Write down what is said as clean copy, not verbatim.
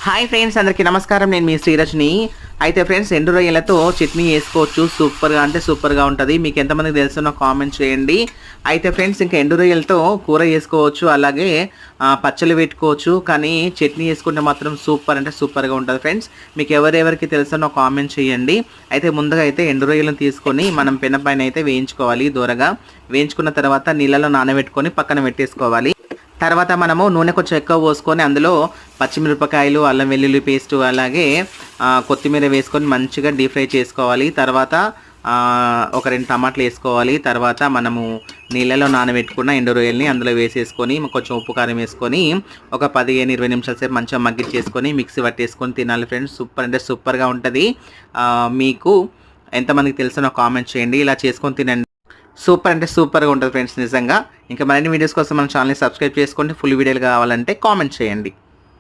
Hi friends, అందరికీ నమస్కారం. నేను మీ శ్రీరజ్ని. అయితే ఫ్రెండ్స్, ఎండు రొయ్యలతో చట్నీ వేసుకోవచ్చు. సూపర్గా ఉంటుంది. మీకు ఎంతమందికి తెలుసునో కామెంట్ చేయండి. అయితే ఫ్రెండ్స్, ఇంకా ఎండు రొయ్యలతో కూర చేసుకోవచ్చు, అలాగే పచ్చళ్ళు పెట్టుకోవచ్చు. కానీ చట్నీ వేసుకుంటే మాత్రం సూపర్గా ఉంటుంది ఫ్రెండ్స్. మీకు ఎవరెవరికి తెలుసునో కామెంట్ చేయండి. అయితే ముందుగా అయితే ఎండు రొయ్యలను తీసుకొని మనం పెన పైన అయితే వేయించుకోవాలి. దూరగా వేయించుకున్న తర్వాత నీళ్ళలో నానబెట్టుకొని పక్కన పెట్టేసుకోవాలి. తర్వాత మనము నూనె కొంచెం ఎక్కువ పోసుకొని అందులో పచ్చిమిరపకాయలు, అల్లం వెల్లుల్లి పేస్టు, అలాగే కొత్తిమీర వేసుకొని మంచిగా డీప్ ఫ్రై చేసుకోవాలి. తర్వాత ఒక 2 టమాటాలు వేసుకోవాలి. తర్వాత మనము నీళ్ళలో నానబెట్టుకున్న ఎండు రొయ్యల్ని అందులో వేసేసుకొని కొంచెం ఉప్పు కారం వేసుకొని ఒక 15-20 నిమిషాల సేపు మంచిగా మగ్గిచ్చేసుకొని మిక్సీ పట్టేసుకొని తినాలి ఫ్రెండ్స్. సూపర్గా ఉంటుంది. మీకు ఎంతమందికి తెలుసో కామెంట్ చేయండి. ఇలా చేసుకొని తినండి. సూపర్గా ఉంటుంది ఫ్రెండ్స్ నిజంగా. ఇంకా మరిన్ని వీడియోస్ కోసం మన ఛానల్ని సబ్స్క్రైబ్ చేసుకోండి. ఫుల్ వీడియోలు కావాలంటే కామెంట్ చేయండి.